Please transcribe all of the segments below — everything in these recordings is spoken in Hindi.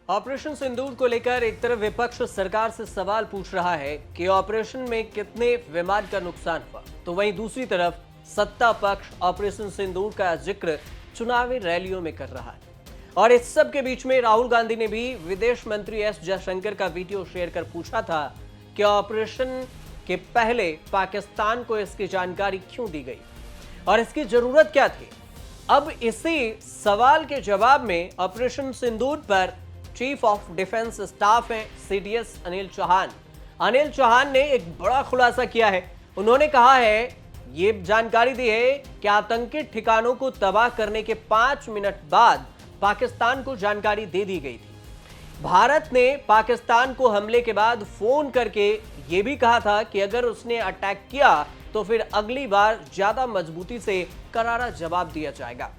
ऑपरेशन सिंदूर को लेकर एक तरफ विपक्ष सरकार से सवाल पूछ रहा है कि ऑपरेशन में कितने विमान का नुकसान हुआ, तो वहीं दूसरी तरफ सत्ता पक्ष ऑपरेशन सिंदूर का जिक्र चुनावी रैलियों में कर रहा है। और इस सब के बीच में राहुल गांधी ने भी विदेश मंत्री एस जयशंकर का वीडियो शेयर कर पूछा था कि ऑपरेशन के पहले पाकिस्तान को इसकी जानकारी क्यों दी गई और इसकी जरूरत क्या थी। अब इसी सवाल के जवाब में ऑपरेशन सिंदूर पर चीफ ऑफ डिफेंस स्टाफ हैं सीडीएस अनिल चौहान। अनिल चौहान ने एक बड़ा खुलासा किया है। उन्होंने कहा है, ये जानकारी दी है कि आतंकी ठिकानों को तबाह करने के 5 मिनट बाद पाकिस्तान को जानकारी दे दी गई थी। भारत ने पाकिस्तान को हमले के बाद फोन करके यह भी कहा था कि अगर उसने अटैक किया तो फिर अगली बार ज्यादा मजबूती से करारा जवाब दिया जाएगा।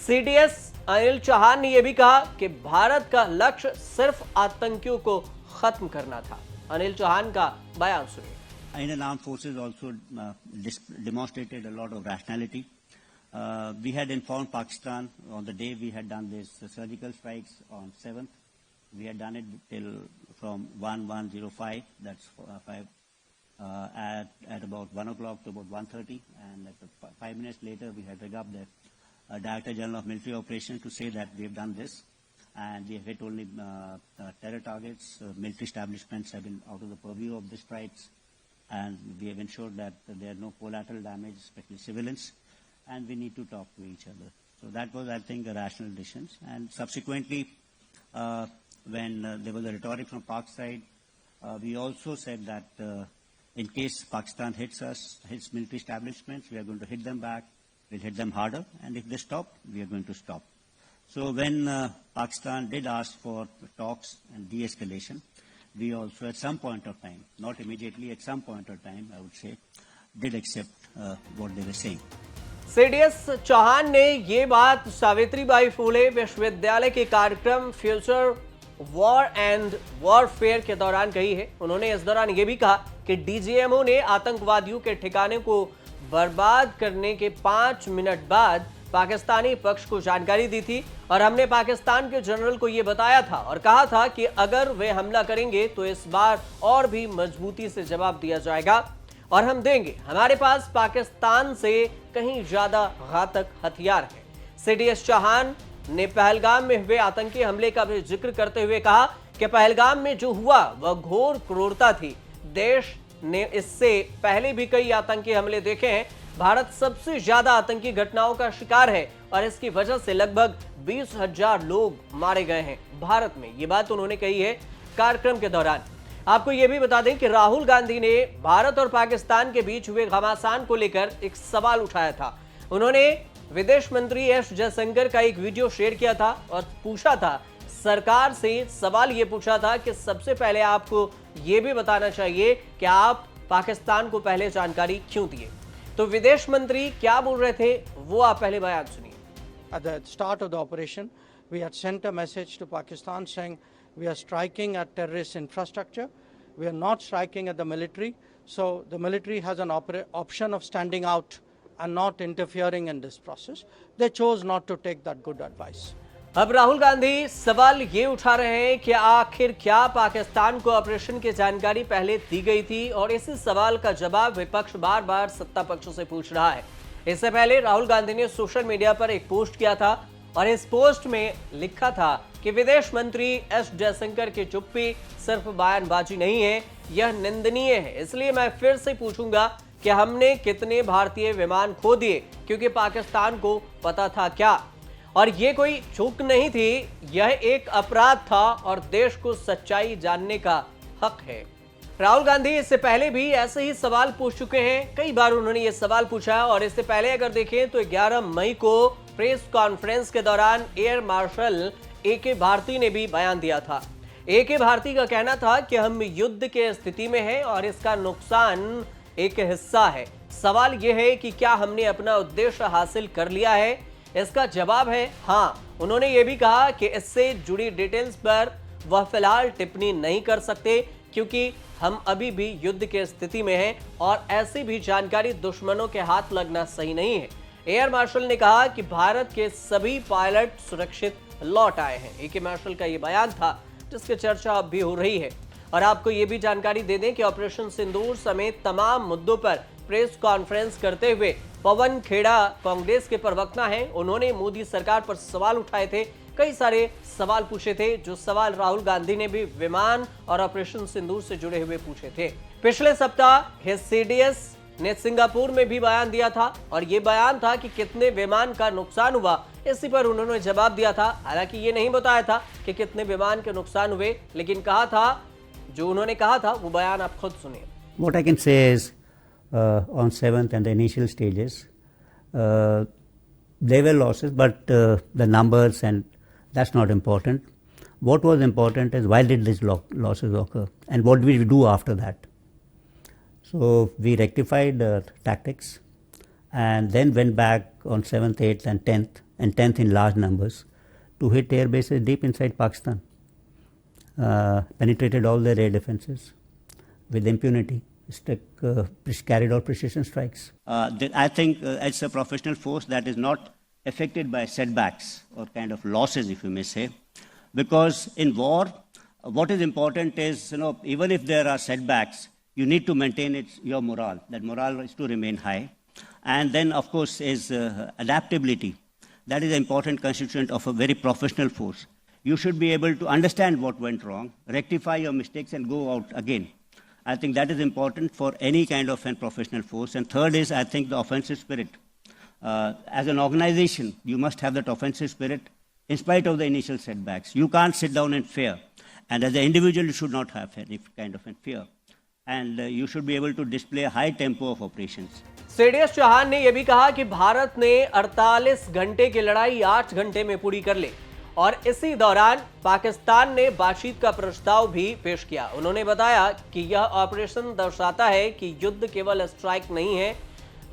सीडीएस अनिल चौहान ने यह भी कहा कि भारत का लक्ष्य सिर्फ आतंकियों को खत्म करना था। अनिल चौहान का बयान सुनिए। Indian armed forces also demonstrated a lot of rationality. We had informed Pakistan on the day we had done this surgical strikes on 7th. We had done it till from 11:05. That's 5 at about 1 o'clock to about 1:30, and 5 minutes later we had rigged up the Director General of Military Operations to say that we have done this, and we have hit only terror targets. Military establishments have been out of the purview of the strikes, and we have ensured that there are no collateral damage, especially civilians, and we need to talk to each other. So that was, I think, a rational decision. And subsequently, when there was a rhetoric from Pak side, we also said that in case Pakistan hits us, hits military establishments, we are going to hit them back. We'll hit them harder, and if they stop, we are going to stop. So when Pakistan did ask for talks and de-escalation, we also at some point of time, not immediately, at some point of time, I would say, did accept what they were saying. CDS Chauhan ने ये बात सावित्रीबाई फूले विश्वविद्यालय के कार्यक्रम फ्यूचर वॉर एंड वॉरफेयर के दौरान कही है। उन्होंने इस दौरान ये भी कहा कि डीजीएमओ ने आतंकवादियों के ठिकाने को बर्बाद करने के 5 मिनट बाद पाकिस्तानी पक्ष को जानकारी दी थी और हमने पाकिस्तान के जनरल को यह बताया था और कहा था कि अगर वे हमला करेंगे तो इस बार और भी मजबूती से जवाब दिया जाएगा और हम देंगे। हमारे पास पाकिस्तान से कहीं ज्यादा घातक हथियार है। सीडीएस चौहान ने पहलगाम में हुए आतंकी हमले का भी जिक्र करते हुए कहा कि पहलगाम में जो हुआ वह घोर क्रूरता थी। देश ने इससे पहले भी कई आतंकी हमले देखे हैं। भारत सबसे ज्यादा आतंकी घटनाओं का शिकार है और इसकी वजह से लगभग 20,000 लोग मारे गए हैं भारत में। ये बात उन्होंने कही है कार्यक्रम के दौरान। आपको यह भी बता दें कि राहुल गांधी ने भारत और पाकिस्तान के बीच हुए घमासान को लेकर एक सवाल उठाया था। उन्होंने विदेश मंत्री एस जयशंकर का एक वीडियो शेयर किया था और पूछा था, सरकार से सवाल यह पूछा था कि सबसे पहले आपको यह भी बताना चाहिए कि आप पाकिस्तान को पहले जानकारी क्यों दिए। तो विदेश मंत्री क्या बोल रहे थे वो आप पहले बयान सुनिए। At the start of the operation, we had sent a message to Pakistan saying we are striking at terrorist infrastructure. We are not striking at the military. So the military has an option of standing out and not interfering in this process. They chose not to take that good advice. अब राहुल गांधी सवाल ये उठा रहे हैं कि आखिर क्या पाकिस्तान को ऑपरेशन की जानकारी पहले दी गई थी और इसी सवाल का जवाब विपक्ष बार बार सत्ता पक्ष से पूछ रहा है। इससे पहले राहुल गांधी ने सोशल मीडिया पर एक पोस्ट किया था और इस पोस्ट में लिखा था कि विदेश मंत्री एस जयशंकर की चुप्पी सिर्फ बयानबाजी नहीं है, यह निंदनीय है। इसलिए मैं फिर से पूछूंगा कि हमने कितने भारतीय विमान खो दिए, क्योंकि पाकिस्तान को पता था क्या, और ये कोई चूक नहीं थी, यह एक अपराध था और देश को सच्चाई जानने का हक है। राहुल गांधी इससे पहले भी ऐसे ही सवाल पूछ चुके हैं। कई बार उन्होंने ये सवाल पूछा और इससे पहले अगर देखें तो 11 मई को प्रेस कॉन्फ्रेंस के दौरान एयर मार्शल ए.के. भारती ने भी बयान दिया था। ए.के. भारती का कहना था कि हम युद्ध के स्थिति में हैं और इसका नुकसान एक हिस्सा है। सवाल यह है कि क्या हमने अपना उद्देश्य हासिल कर लिया है। इसका जवाब है हाँ। उन्होंने ये भी कहा कि इससे जुड़ी डिटेल्स पर वह फिलहाल टिप्पणी नहीं कर सकते क्योंकि हम अभी भी युद्ध के स्थिति में हैं और ऐसी भी जानकारी दुश्मनों के हाथ लगना सही नहीं है। एयर मार्शल ने कहा कि भारत के सभी पायलट सुरक्षित लौट आए हैं। ए के मार्शल का ये बयान था जिसकी चर्चा अब भी हो रही है। और आपको ये भी जानकारी दे दें कि ऑपरेशन सिंदूर समेत तमाम मुद्दों पर प्रेस कॉन्फ्रेंस करते हुए पवन खेड़ा कांग्रेस के प्रवक्ता हैं। उन्होंने मोदी सरकार पर सवाल उठाए थे, कई सारे सवाल पूछे थे, जो सवाल राहुल गांधी ने भी विमान और ऑपरेशन सिंदूर से जुड़े हुए पूछे थे। पिछले सप्ताह सीडीएस ने सिंगापुर में भी बयान दिया था और ये बयान था कि कितने विमान का नुकसान हुआ, इसी पर उन्होंने जवाब दिया था। हालांकि ये नहीं बताया था कि कितने विमान के नुकसान हुए, लेकिन कहा था, जो उन्होंने कहा था वो बयान आप खुद सुनिए। What I can say is on 7th and the initial stages, there were losses, but the numbers and that's not important. What was important is why did these losses occur and what did we do after that. So we rectified tactics and then went back on 7th, 8th and 10th in large numbers to hit air bases deep inside Pakistan. Penetrated all their air defenses with impunity. Carried out precision strikes. I think it's a professional force that is not affected by setbacks or kind of losses, if you may say, because in war, what is important is, even if there are setbacks, you need to maintain your morale. That morale is to remain high. And then, of course, is adaptability. That is an important constituent of a very professional force. You should be able to understand what went wrong, rectify your mistakes, and go out again. I think that is important for any kind of a professional force. And third is, I think, the offensive spirit. As an organization, you must have that offensive spirit in spite of the initial setbacks. You can't sit down in fear. And as an individual, you should not have any kind of fear. And you should be able to display a high tempo of operations. CDS Chauhan ने यह भी कहा कि भारत ने 48 घंटे की लड़ाई 8 घंटे में पूरी कर ली और इसी दौरान पाकिस्तान ने बातचीत का प्रस्ताव भी पेश किया। उन्होंने बताया कि यह ऑपरेशन दर्शाता है कि युद्ध केवल स्ट्राइक नहीं है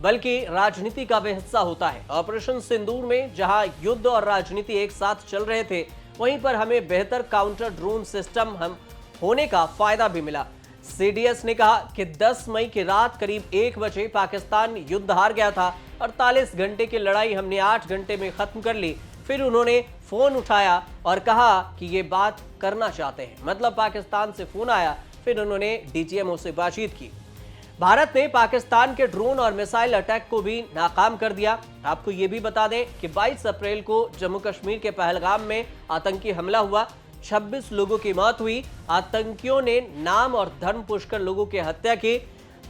बल्कि राजनीति का भी हिस्सा होता है। ऑपरेशन सिंदूर में जहां युद्ध और राजनीति एक साथ चल रहे थे, वहीं पर हमें बेहतर काउंटर ड्रोन सिस्टम होने का फायदा भी मिला। सीडीएस ने कहा कि 10 मई की रात करीब 1 बजे पाकिस्तान युद्ध हार गया था। 48 घंटे की लड़ाई हमने 8 घंटे में खत्म कर ली। फिर उन्होंने फोन उठाया और कहा कि ये बात करना चाहते हैं, मतलब पाकिस्तान से फोन आया, फिर उन्होंने डीजीएमओ से बातचीत की। भारत ने पाकिस्तान के ड्रोन और मिसाइल अटैक को भी नाकाम कर दिया। आपको ये भी बता दें कि 22 अप्रैल को जम्मू कश्मीर के पहलगाम में आतंकी हमला हुआ, 26 लोगों की मौत हुई। आतंकियों ने नाम और धर्म पुष्कर लोगों की हत्या की।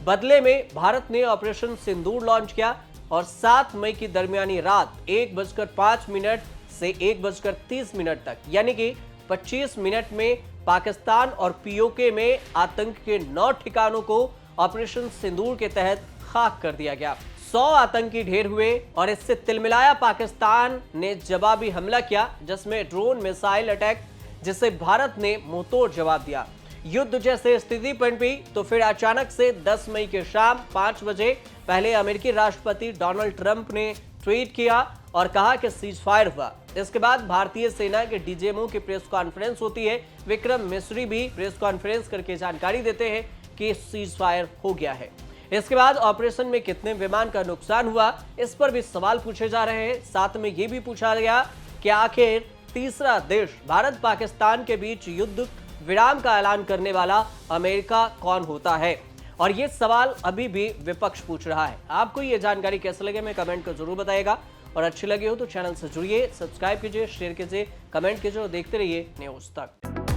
बदले में भारत ने ऑपरेशन सिंदूर लॉन्च किया और 7 मई की दरमियानी रात 1:05 से 1:30 तक, यानी कि 25 मिनट में पाकिस्तान और पीओके में आतंक के 9 ठिकानों को ऑपरेशन सिंदूर के तहत खाक कर दिया गया। 100 आतंकी ढेर हुए और इससे तिलमिलाया पाकिस्तान ने जवाबी हमला किया, जिसमें ड्रोन मिसाइल अटैक, जिसे भारत ने मुंहतोड़ जवाब दिया। युद्ध जैसे स्थिति पनपी तो फिर अचानक से 10 मई की शाम 5 बजे पहले अमेरिकी राष्ट्रपति डोनाल्ड ट्रंप ने ट्वीट किया और कहा कि सीज फायर हुआ। इसके बाद भारतीय सेना के डीजीएमओ की प्रेस कॉन्फ्रेंस होती है। विक्रम मिस्री भी प्रेस कॉन्फ्रेंस करके जानकारी देते हैं कि सीज फायर हो गया है। इसके बाद ऑपरेशन में कितने विमान का नुकसान हुआ, इस पर भी सवाल पूछे जा रहे हैं। साथ में यह भी पूछा गया कि आखिर तीसरा देश भारत पाकिस्तान के बीच युद्ध विराम का ऐलान करने वाला अमेरिका कौन होता है, और ये सवाल अभी भी विपक्ष पूछ रहा है। आपको ये जानकारी कैसे लगे, मैं कमेंट कर जरूर बताइएगा और अच्छी लगी हो तो चैनल से जुड़िए, सब्सक्राइब कीजिए, शेयर कीजिए, कमेंट कीजिए और देखते रहिए न्यूज़ तक।